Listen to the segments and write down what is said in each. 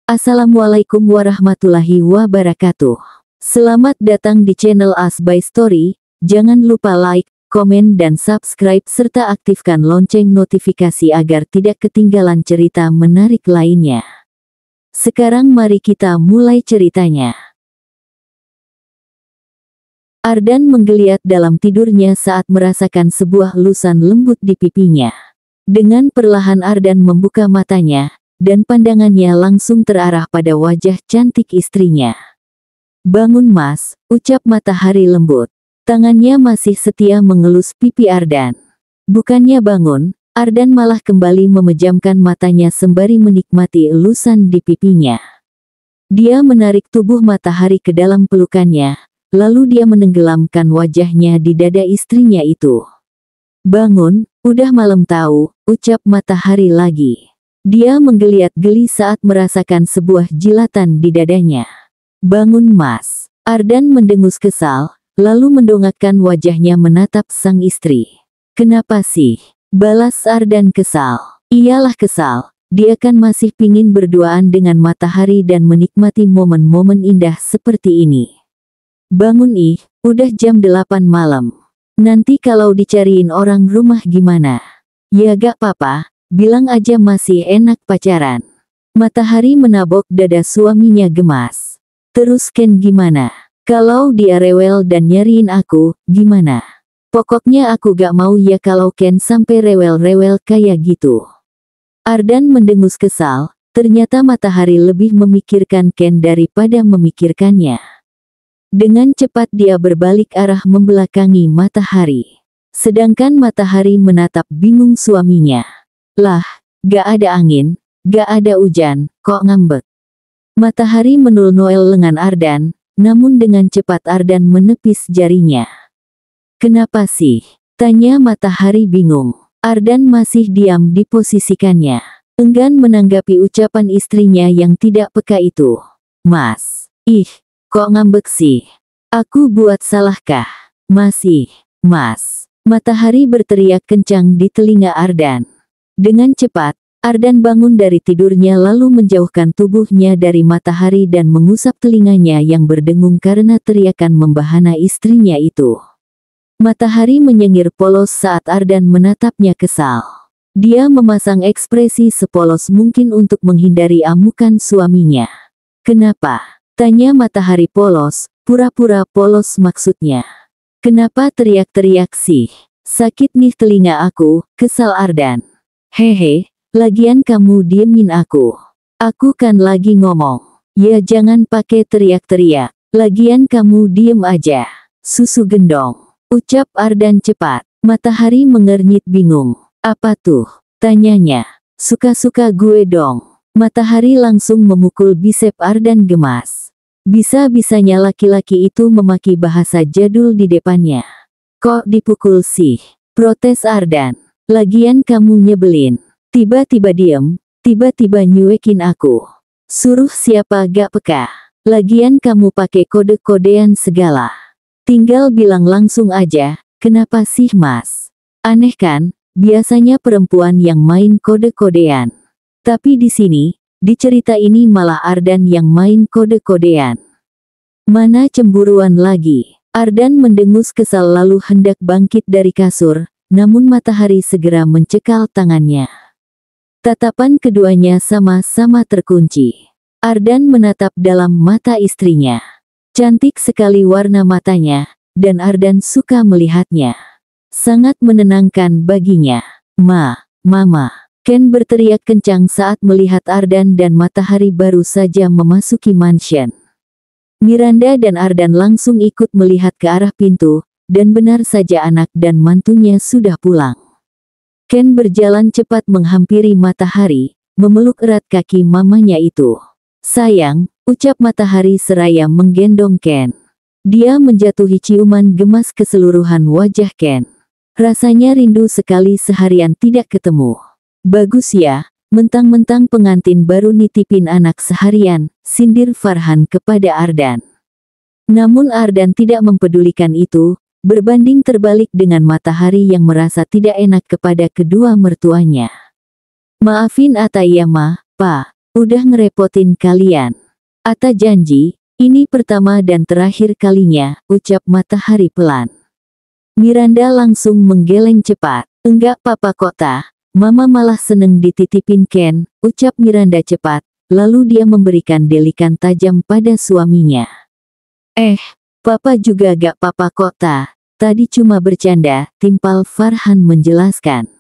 Assalamualaikum warahmatullahi wabarakatuh. Selamat datang di channel As by Story. Jangan lupa like, komen dan subscribe serta aktifkan lonceng notifikasi agar tidak ketinggalan cerita menarik lainnya. Sekarang mari kita mulai ceritanya. Ardan menggeliat dalam tidurnya saat merasakan sebuah elusan lembut di pipinya. Dengan perlahan Ardan membuka matanya, dan pandangannya langsung terarah pada wajah cantik istrinya. "Bangun Mas," ucap matahari lembut. Tangannya masih setia mengelus pipi Ardan. Bukannya bangun, Ardan malah kembali memejamkan matanya sembari menikmati elusan di pipinya. Dia menarik tubuh matahari ke dalam pelukannya, lalu dia menenggelamkan wajahnya di dada istrinya itu. "Bangun, udah malam tahu," ucap matahari lagi. Dia menggeliat geli saat merasakan sebuah jilatan di dadanya. "Bangun Mas." Ardan mendengus kesal, lalu mendongakkan wajahnya menatap sang istri. "Kenapa sih?" balas Ardan kesal. Iyalah kesal, dia kan masih pingin berduaan dengan matahari dan menikmati momen-momen indah seperti ini. "Bangun ih, udah jam 8 malam. Nanti kalau dicariin orang rumah gimana?" "Ya gak apa-apa. Bilang aja masih enak pacaran." Matahari menabok dada suaminya gemas. "Terus Ken gimana? Kalau dia rewel dan nyariin aku, gimana? Pokoknya aku gak mau ya kalau Ken sampai rewel-rewel kayak gitu." Ardan mendengus kesal, ternyata matahari lebih memikirkan Ken daripada memikirkannya. Dengan cepat dia berbalik arah membelakangi matahari. Sedangkan matahari menatap bingung suaminya. "Lah, gak ada angin, gak ada hujan, kok ngambek?" Matahari menul-noel lengan Ardan, namun dengan cepat Ardan menepis jarinya. "Kenapa sih?" tanya matahari bingung. Ardan masih diam di posisikannya, enggan menanggapi ucapan istrinya yang tidak peka itu. "Mas, ih, kok ngambek sih? Aku buat salahkah?" "Masih, Mas." Matahari berteriak kencang di telinga Ardan. Dengan cepat, Ardan bangun dari tidurnya lalu menjauhkan tubuhnya dari matahari dan mengusap telinganya yang berdengung karena teriakan membahana istrinya itu. Matahari menyengir polos saat Ardan menatapnya kesal. Dia memasang ekspresi sepolos mungkin untuk menghindari amukan suaminya. "Kenapa?" tanya matahari polos, pura-pura polos maksudnya. "Kenapa teriak-teriak sih? Sakit nih telinga aku," kesal Ardan. "Hehe, lagian kamu diemin aku. Aku kan lagi ngomong." "Ya jangan pakai teriak-teriak, lagian kamu diem aja. Susu gendong," ucap Ardan cepat. Matahari mengernyit bingung. "Apa tuh?" tanyanya. "Suka-suka gue dong." Matahari langsung memukul bisep Ardan gemas. Bisa-bisanya laki-laki itu memaki bahasa jadul di depannya. "Kok dipukul sih?" protes Ardan. "Lagian kamu nyebelin. Tiba-tiba diem, tiba-tiba nyuekin aku. Suruh siapa gak peka. Lagian kamu pakai kode-kodean segala. Tinggal bilang langsung aja, kenapa sih Mas? Aneh kan, biasanya perempuan yang main kode-kodean. Tapi di sini, di cerita ini malah Ardan yang main kode-kodean. Mana cemburuan lagi." Ardan mendengus kesal lalu hendak bangkit dari kasur, namun matahari segera mencekal tangannya. Tatapan keduanya sama-sama terkunci. Ardan menatap dalam mata istrinya. Cantik sekali warna matanya, dan Ardan suka melihatnya. Sangat menenangkan baginya. Mama." Ken berteriak kencang saat melihat Ardan dan matahari baru saja memasuki mansion. Miranda dan Ardan langsung ikut melihat ke arah pintu, dan benar saja anak dan mantunya sudah pulang. Ken berjalan cepat menghampiri matahari, memeluk erat kaki mamanya itu. "Sayang," ucap matahari seraya menggendong Ken. Dia menjatuhi ciuman gemas keseluruhan wajah Ken. Rasanya rindu sekali seharian tidak ketemu. "Bagus ya, mentang-mentang pengantin baru nitipin anak seharian," sindir Farhan kepada Ardan. Namun Ardan tidak mempedulikan itu, berbanding terbalik dengan matahari yang merasa tidak enak kepada kedua mertuanya. "Maafin Atayama, Pak," Udah ngerepotin kalian. Ata janji, ini pertama dan terakhir kalinya, ucap Matahari pelan. Miranda langsung menggeleng cepat. Enggak papa kota, mama malah seneng dititipin Ken, ucap Miranda cepat, lalu dia memberikan delikan tajam pada suaminya. Papa juga gak papa kota, tadi cuma bercanda, timpal Farhan menjelaskan.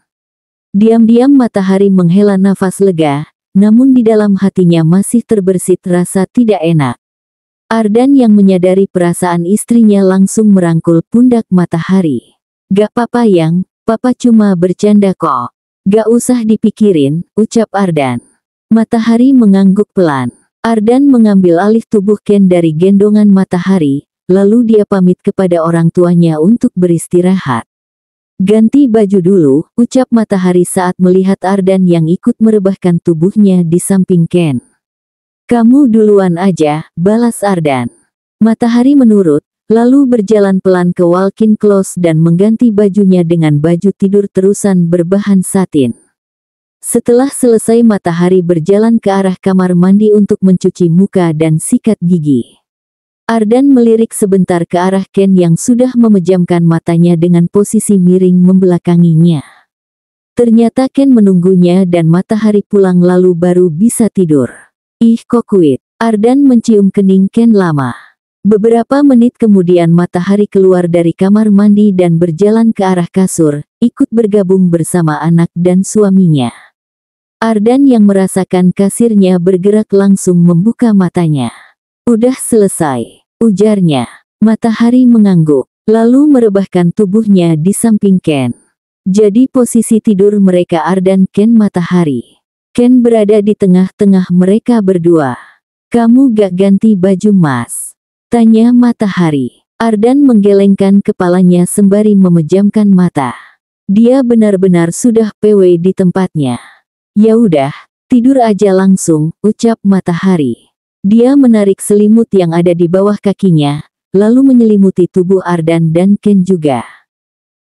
Diam-diam Matahari menghela nafas lega, namun di dalam hatinya masih terbersit rasa tidak enak. Ardan yang menyadari perasaan istrinya langsung merangkul pundak Matahari. Gak apa-apa yang, papa cuma bercanda kok. Gak usah dipikirin, ucap Ardan. Matahari mengangguk pelan. Ardan mengambil alih tubuh Ken dari gendongan Matahari, lalu dia pamit kepada orang tuanya untuk beristirahat. Ganti baju dulu, ucap Matahari saat melihat Ardan yang ikut merebahkan tubuhnya di samping Ken. Kamu duluan aja, balas Ardan. Matahari menurut, lalu berjalan pelan ke walk-in closet dan mengganti bajunya dengan baju tidur terusan berbahan satin. Setelah selesai Matahari berjalan ke arah kamar mandi untuk mencuci muka dan sikat gigi. Ardan melirik sebentar ke arah Ken yang sudah memejamkan matanya dengan posisi miring membelakanginya. Ternyata Ken menunggunya dan Matahari pulang lalu baru bisa tidur. Ih kok kuit. Ardan mencium kening Ken lama. Beberapa menit kemudian Matahari keluar dari kamar mandi dan berjalan ke arah kasur, ikut bergabung bersama anak dan suaminya. Ardan yang merasakan kasirnya bergerak langsung membuka matanya. Udah selesai, ujarnya. Matahari mengangguk, lalu merebahkan tubuhnya di samping Ken. Jadi posisi tidur mereka Ardan, Ken, Matahari. Ken berada di tengah-tengah mereka berdua. Kamu gak ganti baju mas? Tanya Matahari. Ardan menggelengkan kepalanya sembari memejamkan mata. Dia benar-benar sudah PW di tempatnya. Ya udah, tidur aja langsung, ucap Matahari. Dia menarik selimut yang ada di bawah kakinya, lalu menyelimuti tubuh Ardan dan Ken juga.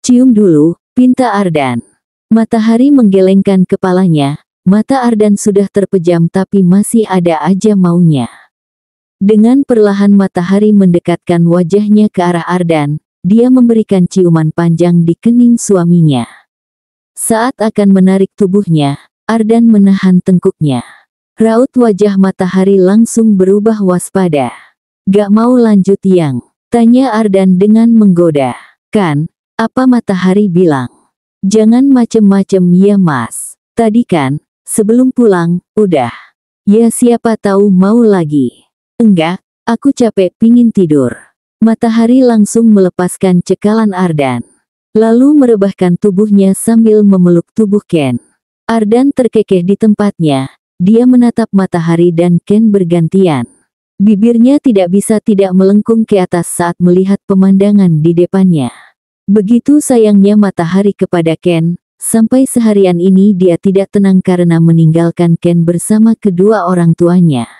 Cium dulu, pinta Ardan. Matahari menggelengkan kepalanya, mata Ardan sudah terpejam tapi masih ada aja maunya. Dengan perlahan Matahari mendekatkan wajahnya ke arah Ardan, dia memberikan ciuman panjang di kening suaminya. Saat akan menarik tubuhnya, Ardan menahan tengkuknya. Raut wajah Matahari langsung berubah waspada. Gak mau lanjut yang? Tanya Ardan dengan menggoda. Kan, apa Matahari bilang? Jangan macem-macem ya mas. Tadi kan, sebelum pulang, udah. Ya siapa tahu mau lagi. Enggak, aku capek pingin tidur. Matahari langsung melepaskan cekalan Ardan. Lalu merebahkan tubuhnya sambil memeluk tubuh Ken. Ardan terkekeh di tempatnya. Dia menatap Matahari dan Ken bergantian. Bibirnya tidak bisa tidak melengkung ke atas saat melihat pemandangan di depannya. Begitu sayangnya Matahari kepada Ken, sampai seharian ini dia tidak tenang karena meninggalkan Ken bersama kedua orang tuanya.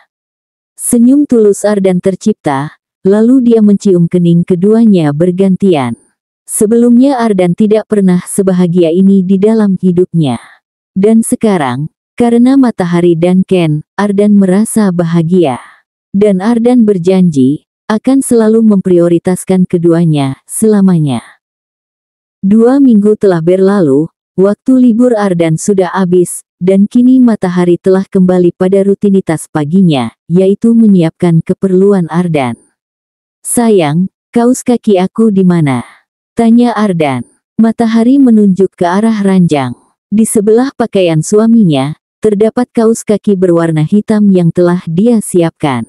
Senyum tulus Ardan tercipta, lalu dia mencium kening keduanya bergantian. Sebelumnya Ardan tidak pernah sebahagia ini di dalam hidupnya. Dan sekarang, karena Matahari dan Ken, Ardan merasa bahagia. Dan Ardan berjanji, akan selalu memprioritaskan keduanya, selamanya. 2 minggu telah berlalu, waktu libur Ardan sudah habis, dan kini Matahari telah kembali pada rutinitas paginya, yaitu menyiapkan keperluan Ardan. Sayang, kaos kaki aku di mana? Tanya Ardan. Matahari menunjuk ke arah ranjang. Di sebelah pakaian suaminya, terdapat kaos kaki berwarna hitam yang telah dia siapkan.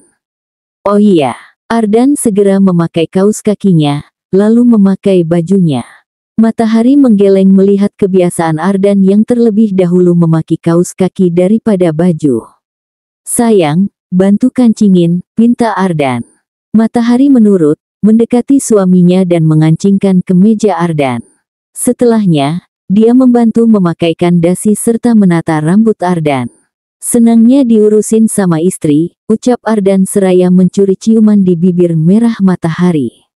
Oh iya, Ardan segera memakai kaos kakinya, lalu memakai bajunya. Matahari menggeleng melihat kebiasaan Ardan yang terlebih dahulu memakai kaos kaki daripada baju. Sayang, bantu kancingin, pinta Ardan. Matahari menurut, mendekati suaminya dan mengancingkan kemeja Ardan. Setelahnya, dia membantu memakaikan dasi serta menata rambut Ardan. Senangnya diurusin sama istri, ucap Ardan seraya mencuri ciuman di bibir merah Matahari.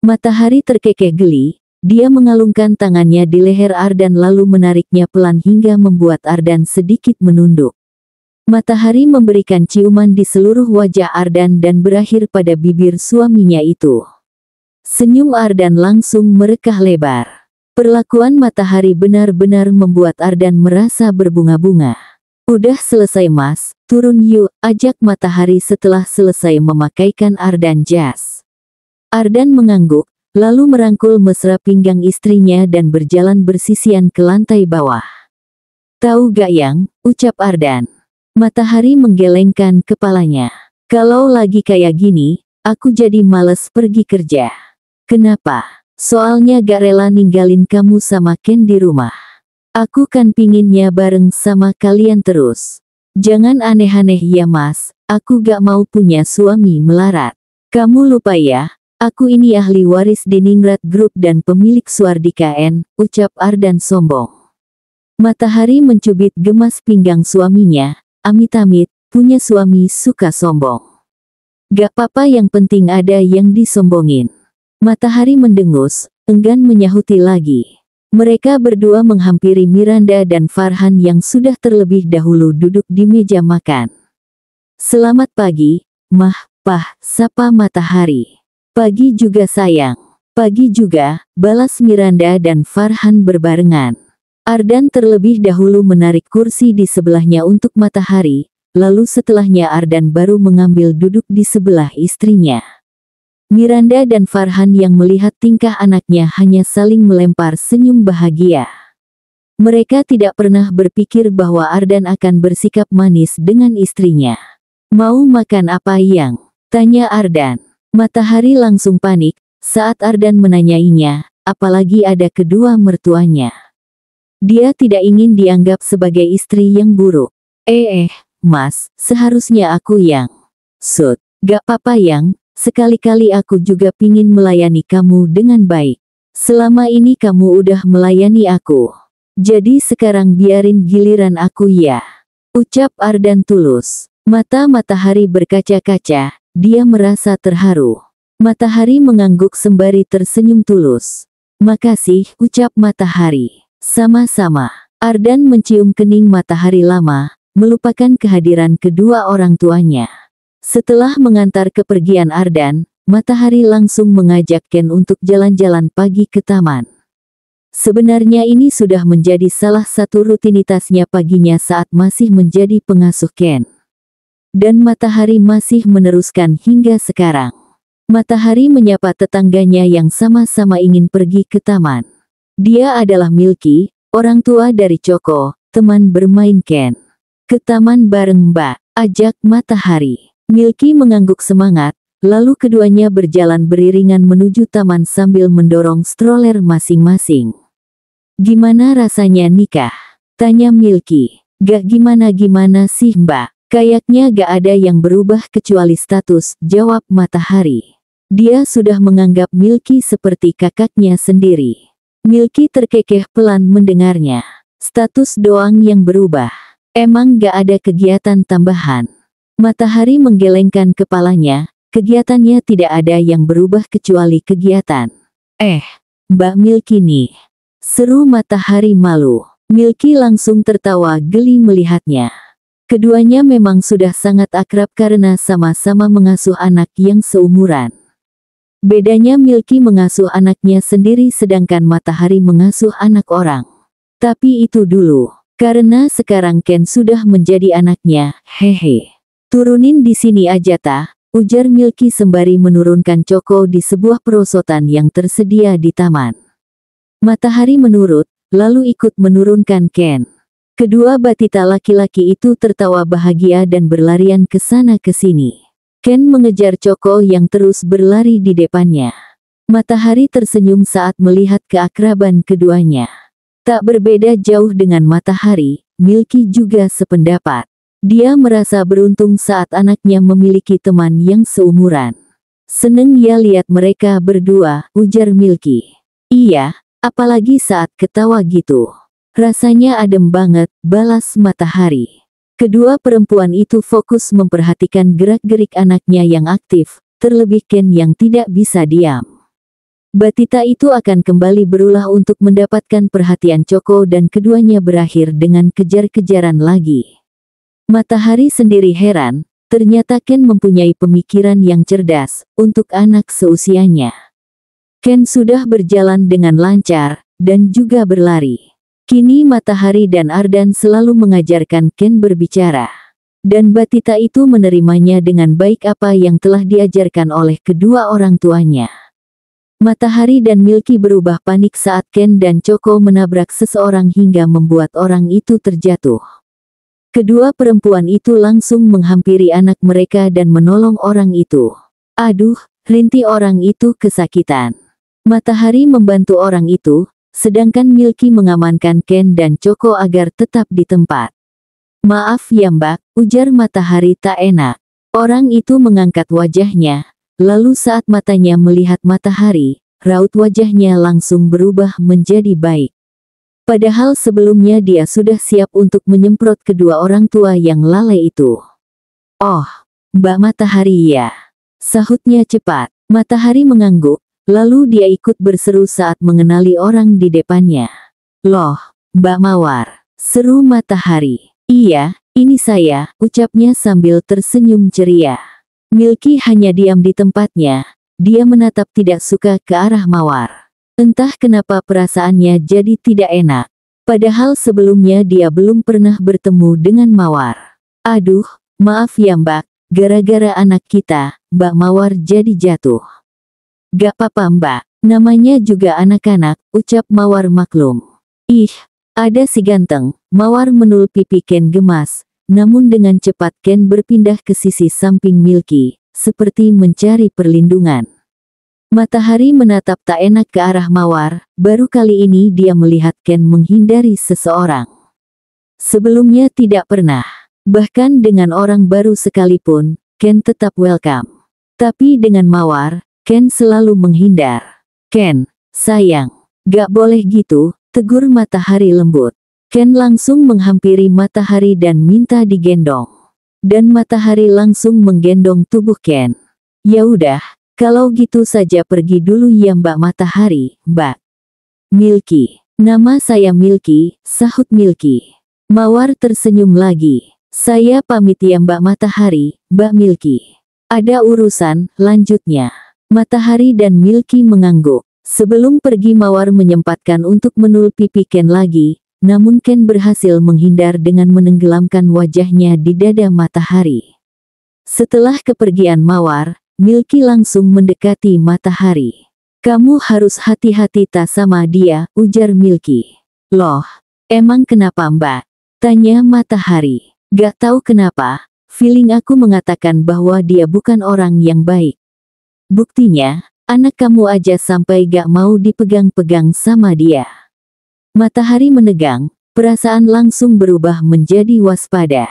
Matahari terkekeh geli, dia mengalungkan tangannya di leher Ardan lalu menariknya pelan hingga membuat Ardan sedikit menunduk. Matahari memberikan ciuman di seluruh wajah Ardan dan berakhir pada bibir suaminya itu. Senyum Ardan langsung merekah lebar. Perlakuan matahari benar-benar membuat Ardan merasa berbunga-bunga. Udah selesai mas, turun yuk, ajak matahari setelah selesai memakaikan Ardan jas. Ardan mengangguk, lalu merangkul mesra pinggang istrinya dan berjalan bersisian ke lantai bawah. Tahu gak yang, ucap Ardan. Matahari menggelengkan kepalanya. Kalau lagi kayak gini, aku jadi males pergi kerja. Kenapa? Soalnya gak rela ninggalin kamu sama Ken di rumah. Aku kan pinginnya bareng sama kalian terus. Jangan aneh-aneh ya mas, aku gak mau punya suami melarat. Kamu lupa ya, aku ini ahli waris di Ningrat Group dan pemilik Swardika N, ucap Ardan sombong. Matahari mencubit gemas pinggang suaminya. Amit-amit, punya suami suka sombong. Gak apa-apa, yang penting ada yang disombongin. Matahari mendengus, enggan menyahuti lagi. Mereka berdua menghampiri Miranda dan Farhan yang sudah terlebih dahulu duduk di meja makan. Selamat pagi, Mah, Pah, sapa Matahari. Pagi juga sayang. Pagi juga, balas Miranda dan Farhan berbarengan. Ardan terlebih dahulu menarik kursi di sebelahnya untuk Matahari, lalu setelahnya Ardan baru mengambil duduk di sebelah istrinya. Miranda dan Farhan yang melihat tingkah anaknya hanya saling melempar senyum bahagia. Mereka tidak pernah berpikir bahwa Ardan akan bersikap manis dengan istrinya. Mau makan apa yang? Tanya Ardan. Matahari langsung panik saat Ardan menanyainya, apalagi ada kedua mertuanya. Dia tidak ingin dianggap sebagai istri yang buruk. Mas, seharusnya aku yang sud. Gak apa-apa yang, sekali-kali aku juga pingin melayani kamu dengan baik. Selama ini kamu udah melayani aku. Jadi sekarang biarin giliran aku ya. Ucap Ardan tulus. Mata Matahari berkaca-kaca, dia merasa terharu. Matahari mengangguk sembari tersenyum tulus. Makasih, ucap Matahari. Sama-sama. Ardan mencium kening Matahari lama, melupakan kehadiran kedua orang tuanya. Setelah mengantar kepergian Ardan, Matahari langsung mengajak Ken untuk jalan-jalan pagi ke taman. Sebenarnya ini sudah menjadi salah satu rutinitasnya paginya saat masih menjadi pengasuh Ken. Dan Matahari masih meneruskan hingga sekarang. Matahari menyapa tetangganya yang sama-sama ingin pergi ke taman. Dia adalah Milky, orang tua dari Choco, teman bermain Ken. Ke taman bareng Mbak, ajak Matahari. Milky mengangguk semangat, lalu keduanya berjalan beriringan menuju taman sambil mendorong stroller masing-masing. Gimana rasanya nikah? Tanya Milky. Gak gimana-gimana sih Mbak, kayaknya gak ada yang berubah kecuali status, jawab Matahari. Dia sudah menganggap Milky seperti kakaknya sendiri. Milky terkekeh pelan mendengarnya. Status doang yang berubah. Emang gak ada kegiatan tambahan? Matahari menggelengkan kepalanya, kegiatannya tidak ada yang berubah kecuali kegiatan. Mbak Milky nih. Seru Matahari malu. Milky langsung tertawa geli melihatnya. Keduanya memang sudah sangat akrab karena sama-sama mengasuh anak yang seumuran. Bedanya Milky mengasuh anaknya sendiri sedangkan Matahari mengasuh anak orang. Tapi itu dulu, karena sekarang Ken sudah menjadi anaknya, hehe. Turunin di sini aja tah, ujar Milky sembari menurunkan Choco di sebuah perosotan yang tersedia di taman. Matahari menurut, lalu ikut menurunkan Ken. Kedua batita laki-laki itu tertawa bahagia dan berlarian ke sana ke sini. Ken mengejar Choco yang terus berlari di depannya. Matahari tersenyum saat melihat keakraban keduanya. Tak berbeda jauh dengan Matahari, Milky juga sependapat. Dia merasa beruntung saat anaknya memiliki teman yang seumuran. Seneng ya lihat mereka berdua, ujar Milky. Iya, apalagi saat ketawa gitu. Rasanya adem banget, balas Matahari. Kedua perempuan itu fokus memperhatikan gerak-gerik anaknya yang aktif, terlebih Ken yang tidak bisa diam. Batita itu akan kembali berulah untuk mendapatkan perhatian Choco dan keduanya berakhir dengan kejar-kejaran lagi. Matahari sendiri heran, ternyata Ken mempunyai pemikiran yang cerdas untuk anak seusianya. Ken sudah berjalan dengan lancar, dan juga berlari. Kini Matahari dan Ardan selalu mengajarkan Ken berbicara. Dan Batita itu menerimanya dengan baik apa yang telah diajarkan oleh kedua orang tuanya. Matahari dan Milky berubah panik saat Ken dan Choco menabrak seseorang hingga membuat orang itu terjatuh. Kedua perempuan itu langsung menghampiri anak mereka dan menolong orang itu. Aduh, rintih orang itu kesakitan. Matahari membantu orang itu, sedangkan Milky mengamankan Ken dan Choco agar tetap di tempat. Maaf ya Mbak, ujar Matahari tak enak. Orang itu mengangkat wajahnya, lalu saat matanya melihat Matahari, raut wajahnya langsung berubah menjadi baik. Padahal sebelumnya dia sudah siap untuk menyemprot kedua orang tua yang lalai itu. Oh, Mbak Matahari ya, sahutnya cepat. Matahari mengangguk, lalu dia ikut berseru saat mengenali orang di depannya. Loh, Mbak Mawar, seru Matahari. Iya, ini saya, ucapnya sambil tersenyum ceria. Milky hanya diam di tempatnya, dia menatap tidak suka ke arah Mawar. Entah kenapa perasaannya jadi tidak enak. Padahal sebelumnya dia belum pernah bertemu dengan Mawar. Aduh, maaf ya Mbak, gara-gara anak kita, Mbak Mawar jadi jatuh. Gak apa-apa Mbak, namanya juga anak-anak, ucap Mawar maklum. Ih, ada si ganteng, Mawar menul pipi Ken gemas, namun dengan cepat Ken berpindah ke sisi samping Milky, seperti mencari perlindungan. Matahari menatap tak enak ke arah Mawar, baru kali ini dia melihat Ken menghindari seseorang. Sebelumnya tidak pernah, bahkan dengan orang baru sekalipun, Ken tetap welcome. Tapi dengan Mawar, Ken selalu menghindar. Ken, sayang, gak boleh gitu, tegur Matahari lembut. Ken langsung menghampiri Matahari dan minta digendong. Dan Matahari langsung menggendong tubuh Ken. Ya udah. Kalau gitu saja pergi dulu ya Mbak Matahari, Mbak. Milky. Nama saya Milky, sahut Milky. Mawar tersenyum lagi. Saya pamit ya Mbak Matahari, Mbak Milky. Ada urusan, lanjutnya. Matahari dan Milky mengangguk. Sebelum pergi Mawar menyempatkan untuk menul pipi Ken lagi, namun Ken berhasil menghindar dengan menenggelamkan wajahnya di dada Matahari. Setelah kepergian Mawar, Milky langsung mendekati Matahari. Kamu harus hati-hati tak sama dia, ujar Milky. Loh, emang kenapa Mbak? Tanya Matahari. Gak tahu kenapa, feeling aku mengatakan bahwa dia bukan orang yang baik. Buktinya, anak kamu aja sampai gak mau dipegang-pegang sama dia. Matahari menegang, perasaan langsung berubah menjadi waspada.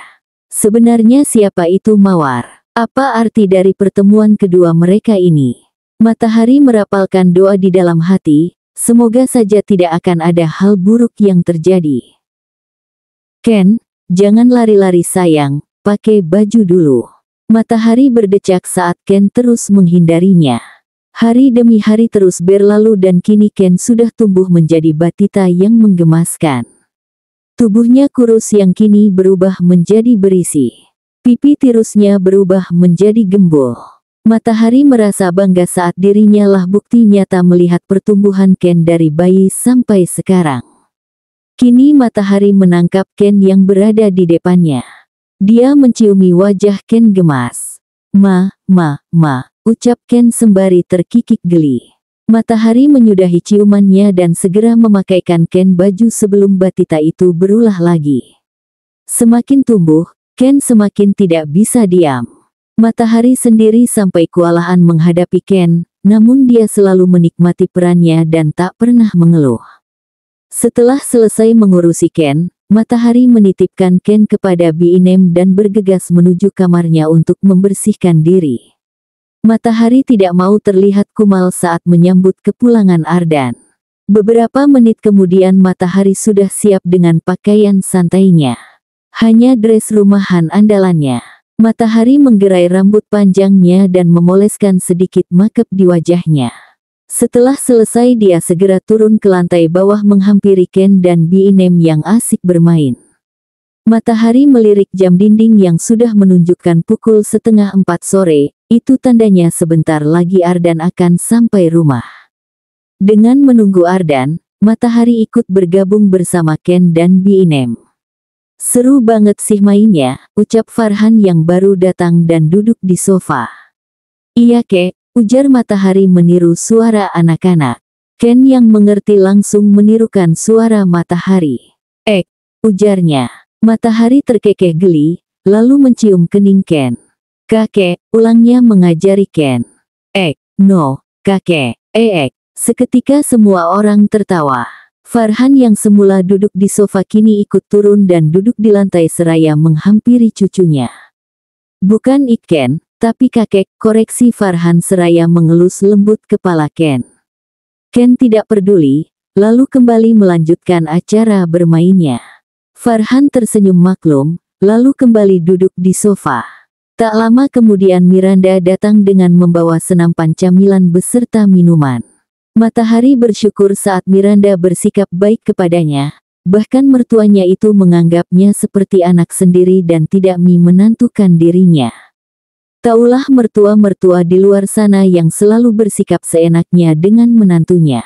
Sebenarnya siapa itu Mawar? Apa arti dari pertemuan kedua mereka ini? Matahari merapalkan doa di dalam hati, semoga saja tidak akan ada hal buruk yang terjadi. Ken, jangan lari-lari sayang, pakai baju dulu. Matahari berdecak saat Ken terus menghindarinya. Hari demi hari terus berlalu dan kini Ken sudah tumbuh menjadi batita yang menggemaskan. Tubuhnya kurus yang kini berubah menjadi berisi. Pipi tirusnya berubah menjadi gembul. Matahari merasa bangga saat dirinya lah bukti nyata melihat pertumbuhan Ken dari bayi sampai sekarang. Kini Matahari menangkap Ken yang berada di depannya. Dia menciumi wajah Ken gemas. Ma, ucap Ken sembari terkikik geli. Matahari menyudahi ciumannya dan segera memakaikan Ken baju sebelum batita itu berulah lagi. Semakin tumbuh, Ken semakin tidak bisa diam. Matahari sendiri sampai kewalahan menghadapi Ken, namun dia selalu menikmati perannya dan tak pernah mengeluh. Setelah selesai mengurusi Ken, Matahari menitipkan Ken kepada Biinem dan bergegas menuju kamarnya untuk membersihkan diri. Matahari tidak mau terlihat kumal saat menyambut kepulangan Ardan. Beberapa menit kemudian Matahari sudah siap dengan pakaian santainya. Hanya dress rumahan andalannya. Matahari menggerai rambut panjangnya dan memoleskan sedikit makeup di wajahnya. Setelah selesai dia segera turun ke lantai bawah menghampiri Ken dan Biinem yang asik bermain. Matahari melirik jam dinding yang sudah menunjukkan pukul 3:30 sore, itu tandanya sebentar lagi Ardan akan sampai rumah. Dengan menunggu Ardan, Matahari ikut bergabung bersama Ken dan Binem. Seru banget sih mainnya, ucap Farhan yang baru datang dan duduk di sofa. Iya kek, ujar Matahari meniru suara anak-anak. Ken yang mengerti langsung menirukan suara Matahari. Ujarnya. Matahari terkekeh geli, lalu mencium kening Ken. Kakek, ulangnya mengajari Ken. No, kakek, Seketika semua orang tertawa. Farhan yang semula duduk di sofa kini ikut turun dan duduk di lantai seraya menghampiri cucunya. Bukan Ken, tapi kakek, koreksi Farhan seraya mengelus lembut kepala Ken. Ken tidak peduli, lalu kembali melanjutkan acara bermainnya. Farhan tersenyum maklum, lalu kembali duduk di sofa. Tak lama kemudian Miranda datang dengan membawa senampan camilan beserta minuman. Matahari bersyukur saat Miranda bersikap baik kepadanya, bahkan mertuanya itu menganggapnya seperti anak sendiri dan tidak menantukan dirinya. Taulah mertua-mertua di luar sana yang selalu bersikap seenaknya dengan menantunya.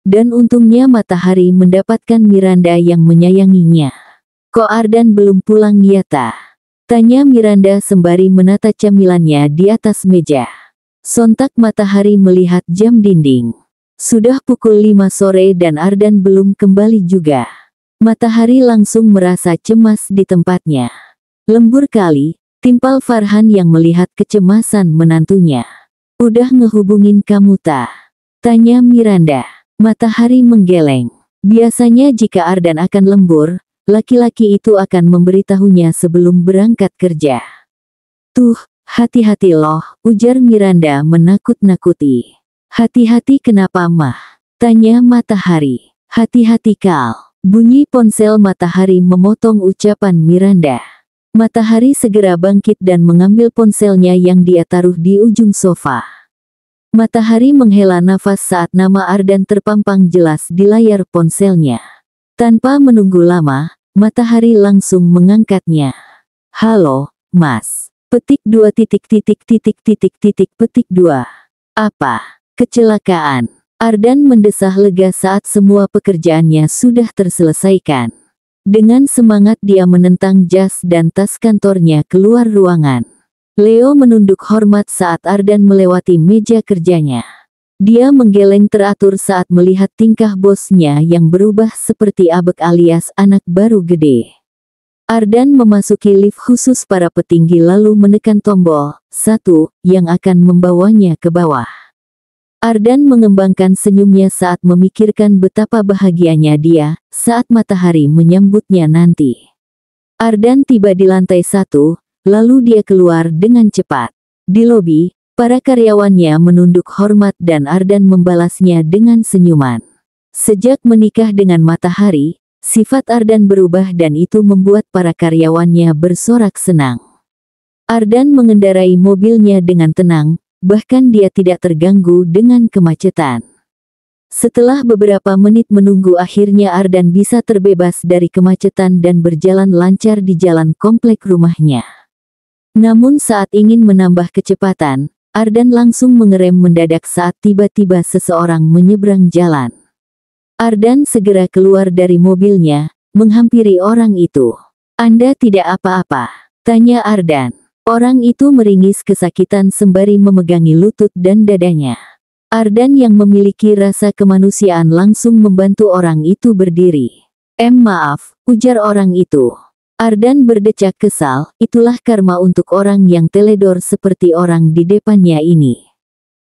Dan untungnya Matahari mendapatkan Miranda yang menyayanginya. Kok Ardan belum pulang ya ta? Tanya Miranda sembari menata camilannya di atas meja. Sontak Matahari melihat jam dinding. Sudah pukul 5 sore dan Ardan belum kembali juga. Matahari langsung merasa cemas di tempatnya. Lembur kali, timpal Farhan yang melihat kecemasan menantunya. Udah ngehubungin kamu ta? Tanya Miranda. Matahari menggeleng. Biasanya jika Ardan akan lembur, laki-laki itu akan memberitahunya sebelum berangkat kerja. Tuh, hati-hati loh, ujar Miranda menakut-nakuti. Hati-hati kenapa mah? Tanya Matahari. Hati-hati kal. Bunyi ponsel Matahari memotong ucapan Miranda. Matahari segera bangkit dan mengambil ponselnya yang dia taruh di ujung sofa. Matahari menghela nafas saat nama Ardan terpampang jelas di layar ponselnya. Tanpa menunggu lama, Matahari langsung mengangkatnya. Halo, Mas. Petik 2 petik 2. Apa? Kecelakaan. Ardan mendesah lega saat semua pekerjaannya sudah terselesaikan. Dengan semangat dia menentang jas dan tas kantornya keluar ruangan. Leo menunduk hormat saat Ardan melewati meja kerjanya. Dia menggeleng teratur saat melihat tingkah bosnya yang berubah seperti Abek alias anak baru gede. Ardan memasuki lift khusus para petinggi lalu menekan tombol 1 yang akan membawanya ke bawah. Ardan mengembangkan senyumnya saat memikirkan betapa bahagianya dia saat Matahari menyambutnya nanti. Ardan tiba di lantai 1, lalu dia keluar dengan cepat. Di lobi, para karyawannya menunduk hormat dan Ardan membalasnya dengan senyuman. Sejak menikah dengan Matahari, sifat Ardan berubah dan itu membuat para karyawannya bersorak senang. Ardan mengendarai mobilnya dengan tenang, bahkan dia tidak terganggu dengan kemacetan. Setelah beberapa menit menunggu akhirnya Ardan bisa terbebas dari kemacetan dan berjalan lancar di jalan komplek rumahnya. Namun saat ingin menambah kecepatan, Ardan langsung mengerem mendadak saat tiba-tiba seseorang menyeberang jalan. Ardan segera keluar dari mobilnya, menghampiri orang itu. Anda tidak apa-apa? Tanya Ardan. Orang itu meringis kesakitan sembari memegangi lutut dan dadanya. Ardan yang memiliki rasa kemanusiaan langsung membantu orang itu berdiri. Maaf, ujar orang itu. Ardan berdecak kesal, itulah karma untuk orang yang teledor seperti orang di depannya ini.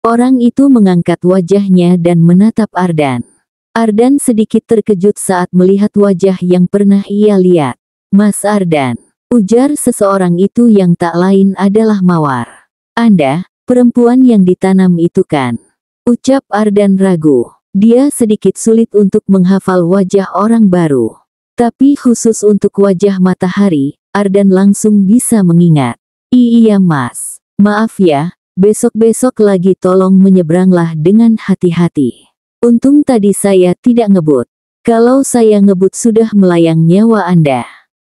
Orang itu mengangkat wajahnya dan menatap Ardan. Ardan sedikit terkejut saat melihat wajah yang pernah ia lihat. Mas Ardan. Ujar seseorang itu yang tak lain adalah Mawar. Anda, perempuan yang ditanam itu kan? Ucap Ardan ragu. Dia sedikit sulit untuk menghafal wajah orang baru. Tapi khusus untuk wajah Matahari, Ardan langsung bisa mengingat. Iya mas. Maaf ya, besok-besok lagi tolong menyeberanglah dengan hati-hati. Untung tadi saya tidak ngebut. Kalau saya ngebut sudah melayang nyawa Anda.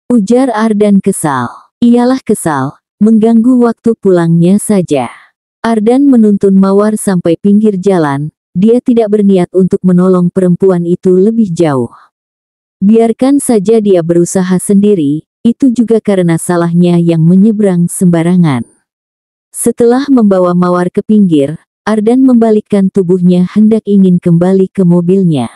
Ujar Ardan kesal. Iyalah kesal, mengganggu waktu pulangnya saja. Ardan menuntun Mawar sampai pinggir jalan, dia tidak berniat untuk menolong perempuan itu lebih jauh. Biarkan saja dia berusaha sendiri, itu juga karena salahnya yang menyeberang sembarangan. Setelah membawa Mawar ke pinggir, Ardan membalikkan tubuhnya hendak ingin kembali ke mobilnya.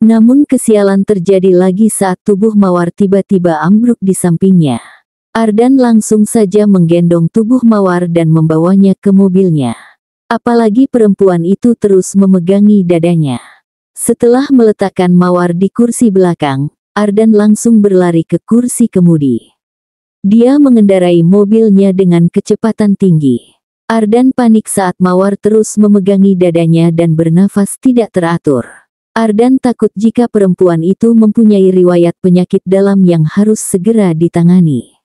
Namun kesialan terjadi lagi saat tubuh Mawar tiba-tiba ambruk di sampingnya. Ardan langsung saja menggendong tubuh Mawar dan membawanya ke mobilnya. Apalagi perempuan itu terus memegangi dadanya. Setelah meletakkan Mawar di kursi belakang, Ardan langsung berlari ke kursi kemudi. Dia mengendarai mobilnya dengan kecepatan tinggi. Ardan panik saat Mawar terus memegangi dadanya dan bernafas tidak teratur. Ardan takut jika perempuan itu mempunyai riwayat penyakit dalam yang harus segera ditangani.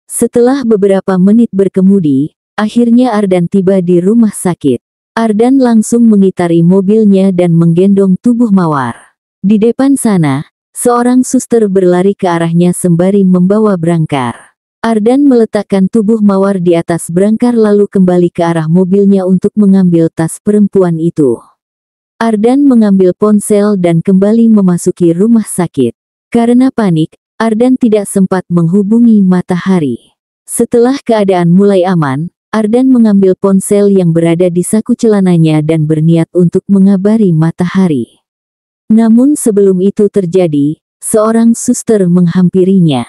Setelah beberapa menit berkemudi, akhirnya Ardan tiba di rumah sakit. Ardan langsung mengitari mobilnya dan menggendong tubuh Mawar. Di depan sana, seorang suster berlari ke arahnya sembari membawa brangkar. Ardan meletakkan tubuh Mawar di atas brangkar lalu kembali ke arah mobilnya untuk mengambil tas perempuan itu. Ardan mengambil ponsel dan kembali memasuki rumah sakit. Karena panik, Ardan tidak sempat menghubungi Matahari. Setelah keadaan mulai aman, Ardan mengambil ponsel yang berada di saku celananya dan berniat untuk mengabari Matahari. Namun sebelum itu terjadi, seorang suster menghampirinya.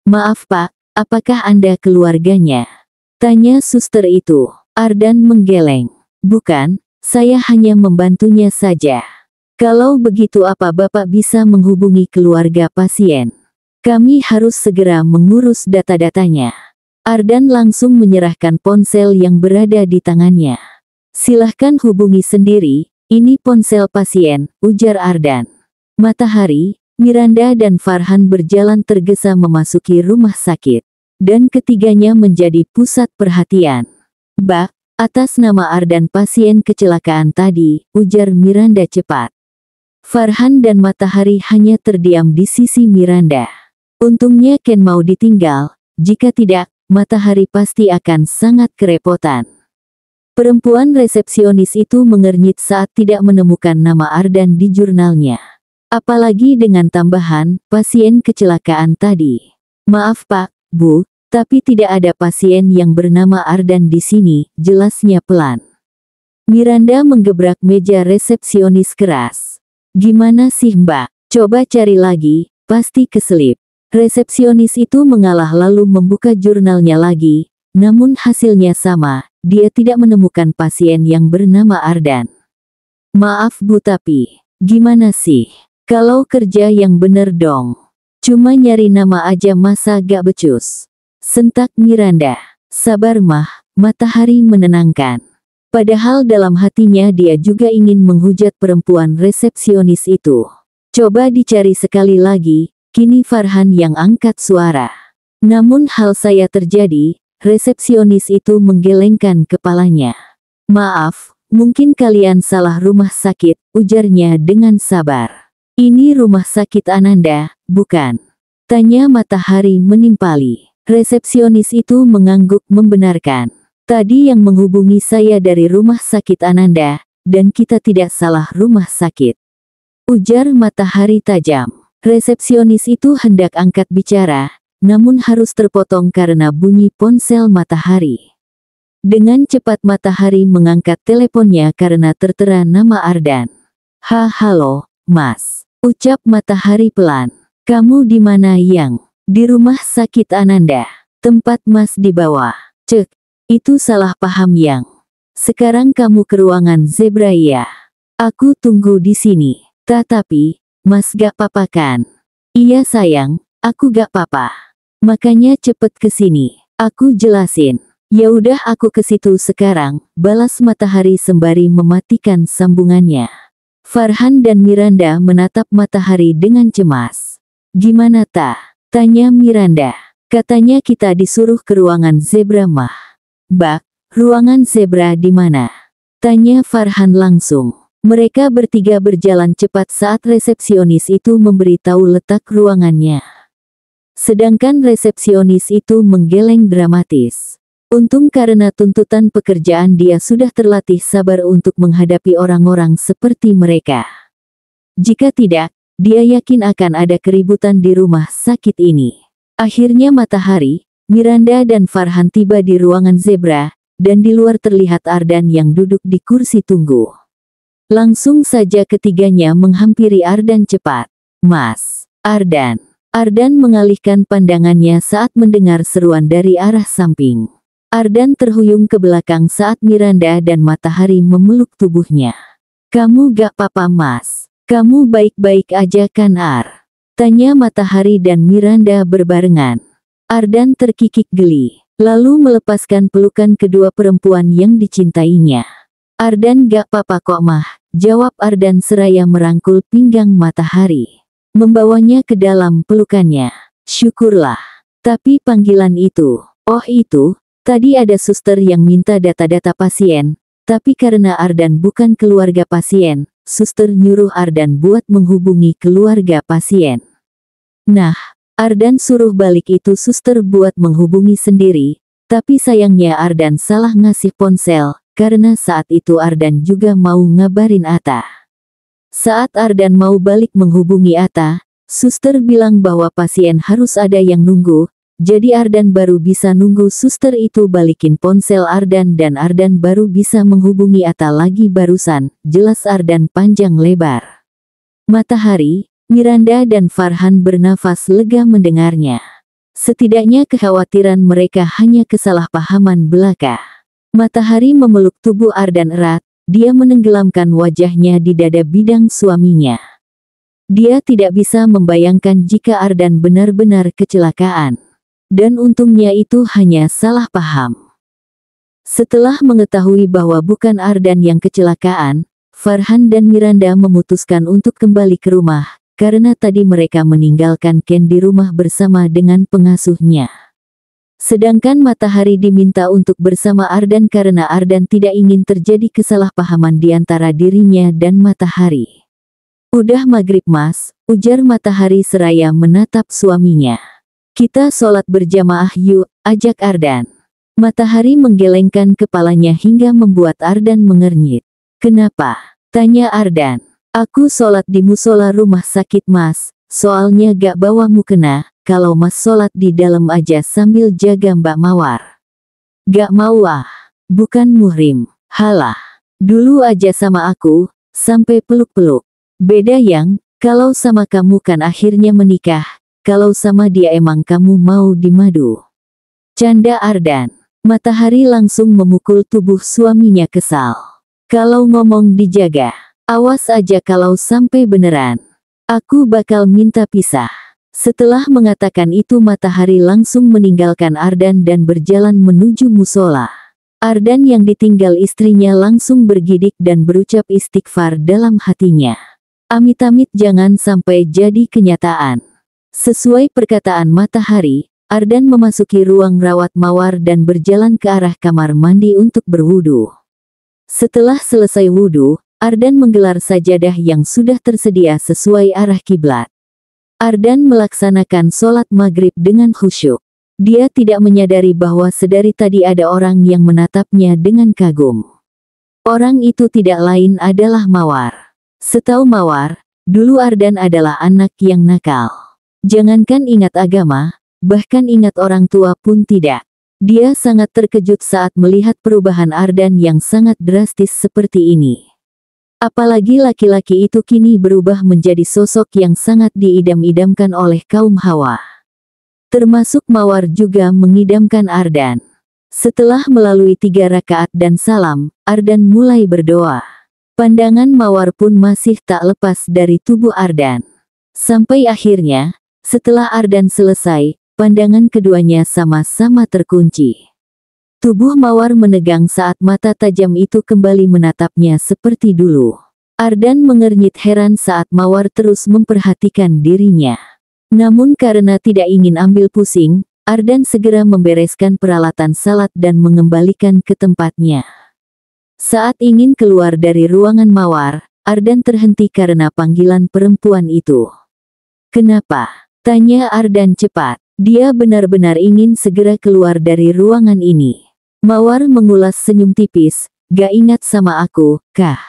"Maaf Pak, apakah Anda keluarganya?" tanya suster itu. Ardan menggeleng. "Bukan, saya hanya membantunya saja." "Kalau begitu apa Bapak bisa menghubungi keluarga pasien? Kami harus segera mengurus data-datanya." Ardan langsung menyerahkan ponsel yang berada di tangannya. "Silahkan hubungi sendiri, ini ponsel pasien," ujar Ardan. Matahari, Miranda dan Farhan berjalan tergesa memasuki rumah sakit. Dan ketiganya menjadi pusat perhatian. "Mbak, atas nama Ardan pasien kecelakaan tadi," ujar Miranda cepat. Farhan dan Matahari hanya terdiam di sisi Miranda. Untungnya Ken mau ditinggal, jika tidak, Matahari pasti akan sangat kerepotan. Perempuan resepsionis itu mengernyit saat tidak menemukan nama Ardan di jurnalnya. Apalagi dengan tambahan, pasien kecelakaan tadi. "Maaf Pak, Bu, tapi tidak ada pasien yang bernama Ardan di sini," jelasnya pelan. Miranda menggebrak meja resepsionis keras. "Gimana sih Mbak? Coba cari lagi, pasti keselip." Resepsionis itu mengalah lalu membuka jurnalnya lagi, namun hasilnya sama, dia tidak menemukan pasien yang bernama Ardan. "Maaf Bu tapi, gimana sih? Kalau kerja yang bener dong. Cuma nyari nama aja masa gak becus?" sentak Miranda. "Sabar mah," Matahari menenangkan. Padahal dalam hatinya dia juga ingin menghujat perempuan resepsionis itu. "Coba dicari sekali lagi," kini Farhan yang angkat suara. "Namun hal saya terjadi," resepsionis itu menggelengkan kepalanya. "Maaf, mungkin kalian salah rumah sakit," ujarnya dengan sabar. "Ini rumah sakit Ananda, bukan?" tanya Matahari menimpali. Resepsionis itu mengangguk membenarkan. "Tadi yang menghubungi saya dari rumah sakit Ananda, dan kita tidak salah rumah sakit," ujar Matahari tajam. Resepsionis itu hendak angkat bicara, namun harus terpotong karena bunyi ponsel Matahari. Dengan cepat Matahari mengangkat teleponnya karena tertera nama Ardan. Halo, Mas," ucap Matahari pelan. "Kamu di mana Yang?" "Di rumah sakit Ananda. Tempat Mas dibawa." "Cek, itu salah paham Yang. Sekarang kamu ke ruangan Zebra ya. Aku tunggu di sini." "Tetapi, Mas gak papa kan?" "Iya sayang, aku gak papa. Makanya cepet ke sini, aku jelasin." "Ya udah aku ke situ sekarang," balas Matahari sembari mematikan sambungannya. Farhan dan Miranda menatap Matahari dengan cemas. "Gimana ta?" tanya Miranda. "Katanya kita disuruh ke ruangan Zebra mah." "Bak, ruangan Zebra di mana?" tanya Farhan langsung. Mereka bertiga berjalan cepat saat resepsionis itu memberitahu letak ruangannya. Sedangkan resepsionis itu menggeleng dramatis. Untung karena tuntutan pekerjaan dia sudah terlatih sabar untuk menghadapi orang-orang seperti mereka. Jika tidak, dia yakin akan ada keributan di rumah sakit ini. Akhirnya Matahari, Miranda dan Farhan tiba di ruangan zebra, dan di luar terlihat Ardan yang duduk di kursi tunggu. Langsung saja ketiganya menghampiri Ardan cepat. "Mas, Ardan." Ardan mengalihkan pandangannya saat mendengar seruan dari arah samping. Ardan terhuyung ke belakang saat Miranda dan Matahari memeluk tubuhnya. "Kamu gak apa-apa Mas? Kamu baik-baik aja kan Ar?" tanya Matahari dan Miranda berbarengan. Ardan terkikik geli, lalu melepaskan pelukan kedua perempuan yang dicintainya. "Ardan gak apa-apa kok mah," jawab Ardan seraya merangkul pinggang Matahari. Membawanya ke dalam pelukannya. "Syukurlah. Tapi panggilan itu, oh itu, tadi ada suster yang minta data-data pasien, tapi karena Ardan bukan keluarga pasien, suster nyuruh Ardan buat menghubungi keluarga pasien." Nah, Ardan suruh balik itu suster buat menghubungi sendiri, tapi sayangnya Ardan salah ngasih ponsel, karena saat itu Ardan juga mau ngabarin Ata. Saat Ardan mau balik menghubungi Ata, suster bilang bahwa pasien harus ada yang nunggu, jadi Ardan baru bisa nunggu suster itu balikin ponsel Ardan dan Ardan baru bisa menghubungi Ata lagi barusan, jelas Ardan panjang lebar. Matahari, Miranda dan Farhan bernafas lega mendengarnya. Setidaknya kekhawatiran mereka hanya kesalahpahaman belaka. Matahari memeluk tubuh Ardan erat. Dia menenggelamkan wajahnya di dada bidang suaminya. Dia tidak bisa membayangkan jika Ardan benar-benar kecelakaan. Dan untungnya itu hanya salah paham. Setelah mengetahui bahwa bukan Ardan yang kecelakaan, Farhan dan Miranda memutuskan untuk kembali ke rumah, karena tadi mereka meninggalkan Ken di rumah bersama dengan pengasuhnya. Sedangkan Matahari diminta untuk bersama Ardan karena Ardan tidak ingin terjadi kesalahpahaman di antara dirinya dan Matahari. "Udah maghrib Mas," ujar Matahari seraya menatap suaminya. "Kita sholat berjamaah yuk," ajak Ardan. Matahari menggelengkan kepalanya hingga membuat Ardan mengernyit. "Kenapa?" tanya Ardan. "Aku sholat di musola rumah sakit Mas, soalnya gak bawa mukena. Kalau Mas sholat di dalam aja sambil jaga Mbak Mawar." "Gak mau ah, bukan muhrim." "Halah, dulu aja sama aku, sampai peluk-peluk. Beda yang, kalau sama kamu kan akhirnya menikah, kalau sama dia emang kamu mau dimadu." Canda Ardan. Matahari langsung memukul tubuh suaminya kesal. "Kalau ngomong dijaga, awas aja kalau sampai beneran. Aku bakal minta pisah." Setelah mengatakan itu Matahari langsung meninggalkan Ardan dan berjalan menuju musola. Ardan yang ditinggal istrinya langsung bergidik dan berucap istighfar dalam hatinya. Amit-amit jangan sampai jadi kenyataan. Sesuai perkataan Matahari, Ardan memasuki ruang rawat Mawar dan berjalan ke arah kamar mandi untuk berwudu. Setelah selesai wudu, Ardan menggelar sajadah yang sudah tersedia sesuai arah kiblat. Ardan melaksanakan sholat maghrib dengan khusyuk. Dia tidak menyadari bahwa sedari tadi ada orang yang menatapnya dengan kagum. Orang itu tidak lain adalah Mawar. Setahu Mawar, dulu Ardan adalah anak yang nakal. Jangankan ingat agama, bahkan ingat orang tua pun tidak. Dia sangat terkejut saat melihat perubahan Ardan yang sangat drastis seperti ini. Apalagi laki-laki itu kini berubah menjadi sosok yang sangat diidam-idamkan oleh kaum Hawa. Termasuk Mawar juga mengidamkan Ardan. Setelah melalui 3 rakaat dan salam, Ardan mulai berdoa. Pandangan Mawar pun masih tak lepas dari tubuh Ardan. Sampai akhirnya, setelah Ardan selesai, pandangan keduanya sama-sama terkunci. Tubuh Mawar menegang saat mata tajam itu kembali menatapnya seperti dulu. Ardan mengernyit heran saat Mawar terus memperhatikan dirinya. Namun karena tidak ingin ambil pusing, Ardan segera membereskan peralatan salat dan mengembalikan ke tempatnya. Saat ingin keluar dari ruangan Mawar, Ardan terhenti karena panggilan perempuan itu. "Kenapa?" tanya Ardan cepat. Dia benar-benar ingin segera keluar dari ruangan ini. Mawar mengulas senyum tipis. Gak ingat sama aku, kah?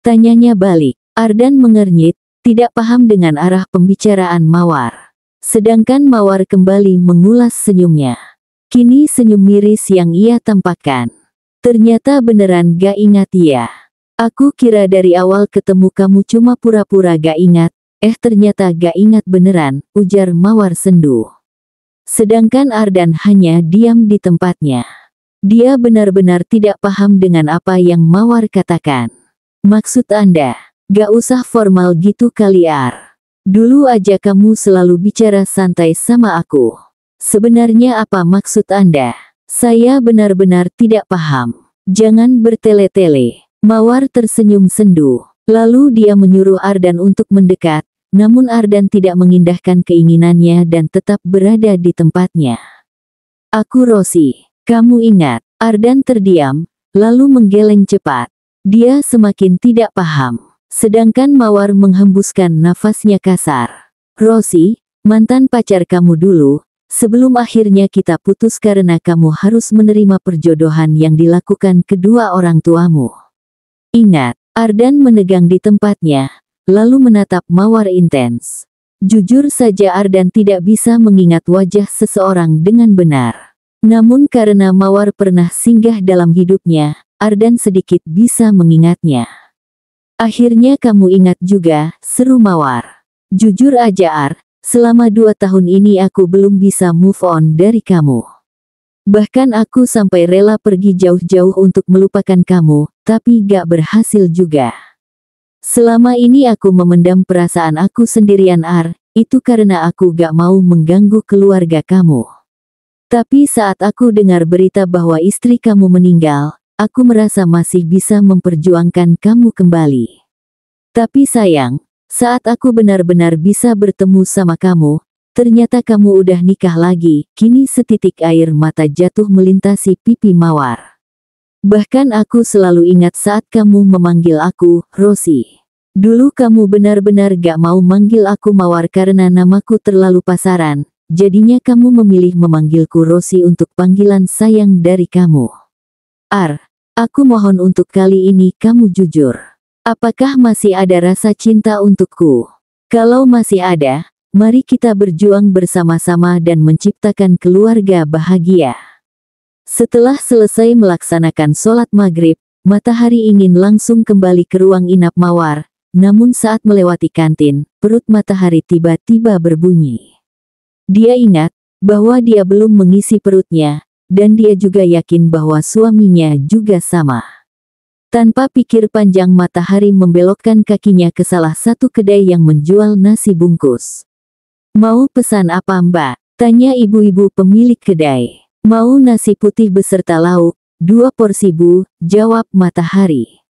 Tanyanya balik. Ardan mengernyit, tidak paham dengan arah pembicaraan Mawar. Sedangkan Mawar kembali mengulas senyumnya. Kini senyum miris yang ia tampakkan. Ternyata beneran gak ingat ya. Aku kira dari awal ketemu kamu cuma pura-pura gak ingat. Ternyata gak ingat beneran, ujar Mawar sendu. Sedangkan Ardan hanya diam di tempatnya. Dia benar-benar tidak paham dengan apa yang Mawar katakan. Maksud Anda, gak usah formal gitu kali Ar. Dulu aja kamu selalu bicara santai sama aku. Sebenarnya apa maksud Anda? Saya benar-benar tidak paham. Jangan bertele-tele. Mawar tersenyum sendu. Lalu dia menyuruh Ardan untuk mendekat. Namun Ardan tidak mengindahkan keinginannya dan tetap berada di tempatnya. Aku Rosi. Kamu ingat? Ardan terdiam, lalu menggeleng cepat. Dia semakin tidak paham. Sedangkan Mawar menghembuskan nafasnya kasar. Rosi, mantan pacar kamu dulu, sebelum akhirnya kita putus karena kamu harus menerima perjodohan yang dilakukan kedua orang tuamu. Ingat, Ardan menegang di tempatnya, lalu menatap Mawar intens. Jujur saja Ardan tidak bisa mengingat wajah seseorang dengan benar. Namun karena Mawar pernah singgah dalam hidupnya, Ardan sedikit bisa mengingatnya. Akhirnya kamu ingat juga, seru Mawar. Jujur aja Ar, selama 2 tahun ini aku belum bisa move on dari kamu. Bahkan aku sampai rela pergi jauh-jauh untuk melupakan kamu, tapi gak berhasil juga. Selama ini aku memendam perasaan aku sendirian Ar, itu karena aku gak mau mengganggu keluarga kamu. Tapi saat aku dengar berita bahwa istri kamu meninggal, aku merasa masih bisa memperjuangkan kamu kembali. Tapi sayang, saat aku benar-benar bisa bertemu sama kamu, ternyata kamu udah nikah lagi. Kini setitik air mata jatuh melintasi pipi Mawar. Bahkan aku selalu ingat saat kamu memanggil aku, Rosi. Dulu kamu benar-benar gak mau manggil aku Mawar karena namaku terlalu pasaran, jadinya kamu memilih memanggilku Rosi untuk panggilan sayang dari kamu. Ar, aku mohon untuk kali ini kamu jujur. Apakah masih ada rasa cinta untukku? Kalau masih ada, mari kita berjuang bersama-sama dan menciptakan keluarga bahagia. Setelah selesai melaksanakan sholat maghrib, Matahari ingin langsung kembali ke ruang inap Mawar, namun saat melewati kantin, perut Matahari tiba-tiba berbunyi. Dia ingat bahwa dia belum mengisi perutnya, dan dia juga yakin bahwa suaminya juga sama. Tanpa pikir panjang Matahari membelokkan kakinya ke salah satu kedai yang menjual nasi bungkus. "Mau pesan apa Mbak?" tanya ibu-ibu pemilik kedai. "Mau nasi putih beserta lauk, 2 porsi Bu," jawab Matahari.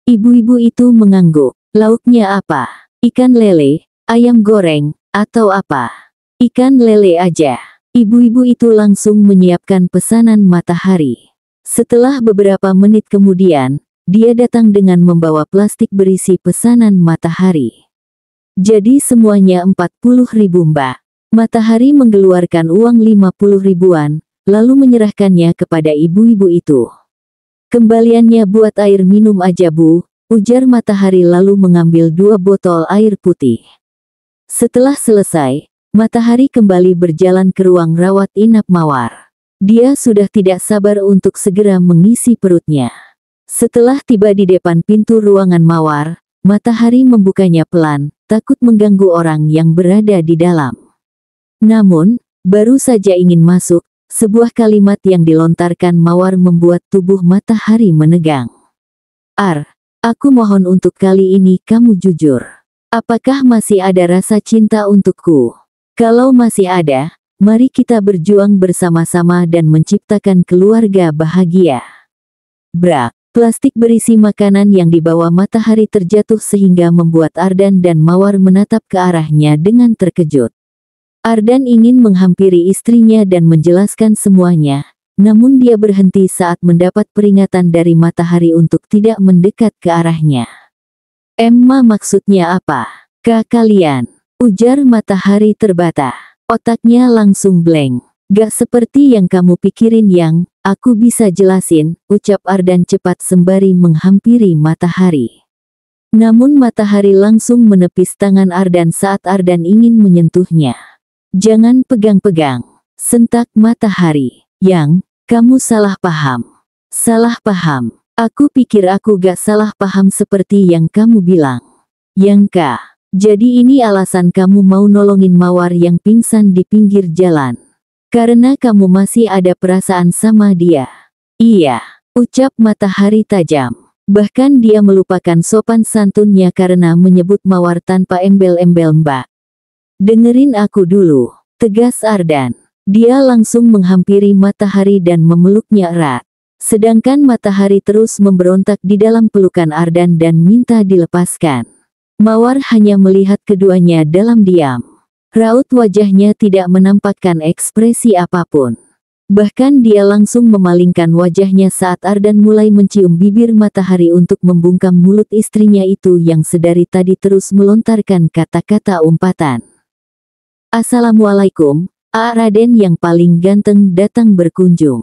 Ibu-ibu itu mengangguk. "Lauknya apa? Ikan lele, ayam goreng, atau apa?" "Ikan lele aja." Ibu-ibu itu langsung menyiapkan pesanan Matahari. Setelah beberapa menit kemudian, dia datang dengan membawa plastik berisi pesanan Matahari. "Jadi semuanya 40.000 Mbak." Matahari mengeluarkan uang 50 ribuan, lalu menyerahkannya kepada ibu-ibu itu. "Kembaliannya buat air minum aja Bu," ujar Matahari lalu mengambil 2 botol air putih. Setelah selesai, Matahari kembali berjalan ke ruang rawat inap Mawar. Dia sudah tidak sabar untuk segera mengisi perutnya. Setelah tiba di depan pintu ruangan Mawar, Matahari membukanya pelan, takut mengganggu orang yang berada di dalam. Namun, baru saja ingin masuk, sebuah kalimat yang dilontarkan Mawar membuat tubuh Matahari menegang. "Ar, aku mohon untuk kali ini kamu jujur. Apakah masih ada rasa cinta untukku? Kalau masih ada, mari kita berjuang bersama-sama dan menciptakan keluarga bahagia." Brak, plastik berisi makanan yang dibawa Matahari terjatuh sehingga membuat Ardan dan Mawar menatap ke arahnya dengan terkejut. Ardan ingin menghampiri istrinya dan menjelaskan semuanya, namun dia berhenti saat mendapat peringatan dari Matahari untuk tidak mendekat ke arahnya. "Emma maksudnya apa? Kak kalian?" ujar Matahari terbata. Otaknya langsung blank. Gak seperti yang kamu pikirin Yang, aku bisa jelasin, ucap Ardan cepat sembari menghampiri matahari. Namun matahari langsung menepis tangan Ardan saat Ardan ingin menyentuhnya. Jangan pegang-pegang, sentak matahari. Yang, kamu salah paham. Salah paham. Aku pikir aku gak salah paham seperti yang kamu bilang. Yang kah? Jadi ini alasan kamu mau nolongin Mawar yang pingsan di pinggir jalan. Karena kamu masih ada perasaan sama dia. Iya, ucap matahari tajam. Bahkan dia melupakan sopan santunnya karena menyebut Mawar tanpa embel-embel Mbak. Dengerin aku dulu, tegas Ardan. Dia langsung menghampiri matahari dan memeluknya erat. Sedangkan matahari terus memberontak di dalam pelukan Ardan dan minta dilepaskan. Mawar hanya melihat keduanya dalam diam. Raut wajahnya tidak menampakkan ekspresi apapun. Bahkan dia langsung memalingkan wajahnya saat Ardan mulai mencium bibir matahari untuk membungkam mulut istrinya itu yang sedari tadi terus melontarkan kata-kata umpatan. Assalamualaikum, Raden yang paling ganteng datang berkunjung.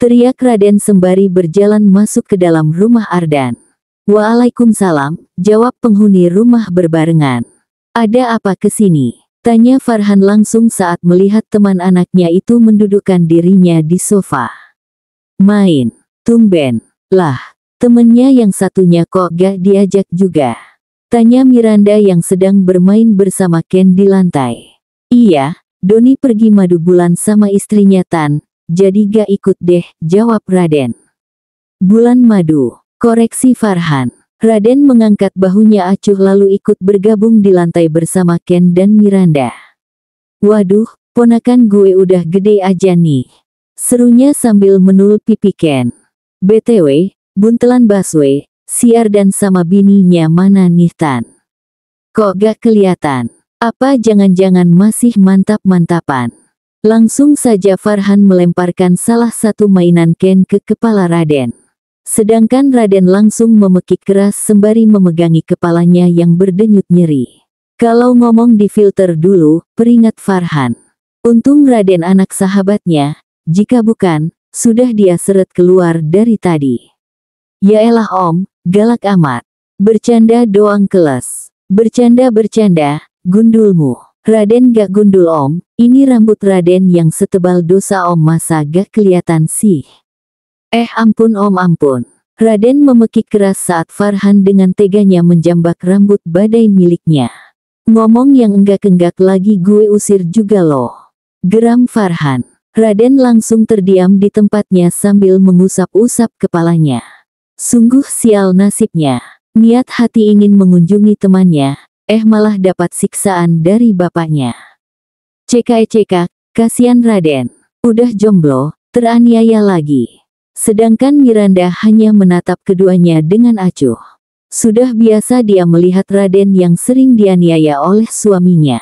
Teriak Raden sembari berjalan masuk ke dalam rumah Ardan. Waalaikumsalam, jawab penghuni rumah berbarengan. Ada apa kesini? Tanya Farhan langsung saat melihat teman anaknya itu mendudukkan dirinya di sofa. Main, tumben, lah, temennya yang satunya kok gak diajak juga? Tanya Miranda yang sedang bermain bersama Ken di lantai. Iya, Doni pergi madu bulan sama istrinya Tan. Jadi gak ikut deh, jawab Raden. Bulan madu, koreksi Farhan. Raden mengangkat bahunya acuh lalu ikut bergabung di lantai bersama Ken dan Miranda. Waduh, ponakan gue udah gede aja nih. Serunya sambil menul pipi Ken. BTW, buntelan Baswe, si Ardan sama bininya mana nih Tan? Kok gak kelihatan? Apa jangan-jangan masih mantap-mantapan? Langsung saja Farhan melemparkan salah satu mainan Ken ke kepala Raden. Sedangkan Raden langsung memekik keras sembari memegangi kepalanya yang berdenyut nyeri. Kalau ngomong di filter dulu, peringat Farhan. Untung Raden anak sahabatnya, jika bukan, sudah dia seret keluar dari tadi. Yaelah Om, galak amat. Bercanda doang keles. Bercanda-bercanda, gundulmu. Raden gak gundul Om, ini rambut Raden yang setebal dosa Om masa gak kelihatan sih. Ampun Om ampun. Raden memekik keras saat Farhan dengan teganya menjambak rambut badai miliknya. Ngomong yang enggak-enggak lagi gue usir juga loh. Geram Farhan. Raden langsung terdiam di tempatnya sambil mengusap-usap kepalanya. Sungguh sial nasibnya. Niat hati ingin mengunjungi temannya. Malah dapat siksaan dari bapaknya. Cekak, kasihan Raden. Udah jomblo, teraniaya lagi. Sedangkan Miranda hanya menatap keduanya dengan acuh. Sudah biasa dia melihat Raden yang sering dianiaya oleh suaminya.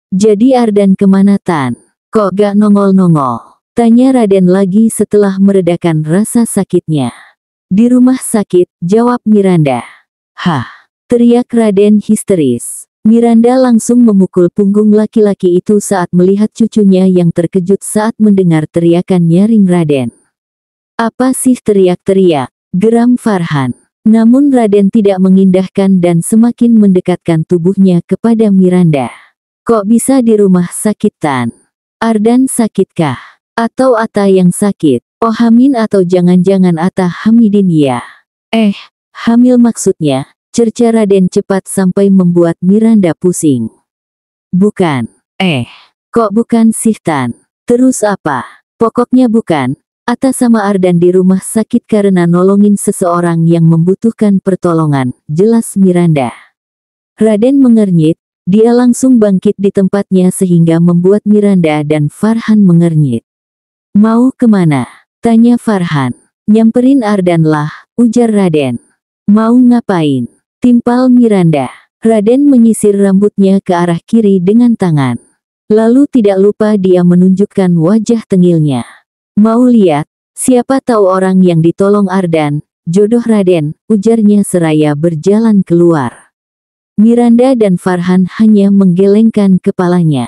Jadi Ardan kemana Tan? Kok gak nongol-nongol? Tanya Raden lagi setelah meredakan rasa sakitnya. Di rumah sakit, jawab Miranda. Hah? Teriak Raden histeris. Miranda langsung memukul punggung laki-laki itu saat melihat cucunya yang terkejut saat mendengar teriakan nyaring Raden. Apa sih teriak-teriak? Geram Farhan. Namun Raden tidak mengindahkan dan semakin mendekatkan tubuhnya kepada Miranda. Kok bisa di rumah sakit Tan? Ardan sakitkah? Atau Ata yang sakit? Oh Hamin atau jangan-jangan Ata Hamidin ya? Hamil maksudnya. Cerca Raden cepat sampai membuat Miranda pusing. Bukan. Kok bukan sih Tan? Terus apa? Pokoknya bukan. Ata sama Ardan di rumah sakit karena nolongin seseorang yang membutuhkan pertolongan, jelas Miranda. Raden mengernyit, dia langsung bangkit di tempatnya sehingga membuat Miranda dan Farhan mengernyit. Mau kemana? Tanya Farhan. Nyamperin Ardan lah, ujar Raden. Mau ngapain? Timpal Miranda. Raden menyisir rambutnya ke arah kiri dengan tangan. Lalu tidak lupa dia menunjukkan wajah tengilnya. Mau lihat, siapa tahu orang yang ditolong Ardan, jodoh Raden, ujarnya seraya berjalan keluar. Miranda dan Farhan hanya menggelengkan kepalanya.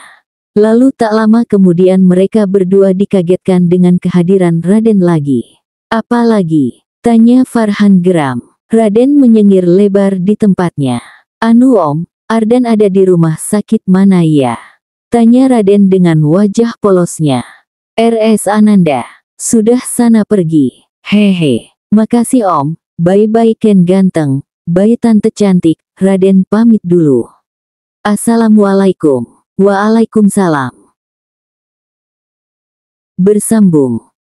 Lalu tak lama kemudian mereka berdua dikagetkan dengan kehadiran Raden lagi. "Apa lagi?" tanya Farhan geram. Raden menyengir lebar di tempatnya. "Anu Om, Ardan ada di rumah sakit mana ya?" tanya Raden dengan wajah polosnya. "RS Ananda. Sudah sana pergi." "Hehe. Makasih Om. Bye-bye Ken ganteng. Bye Tante cantik." Raden pamit dulu. "Assalamualaikum." "Waalaikumsalam." Bersambung.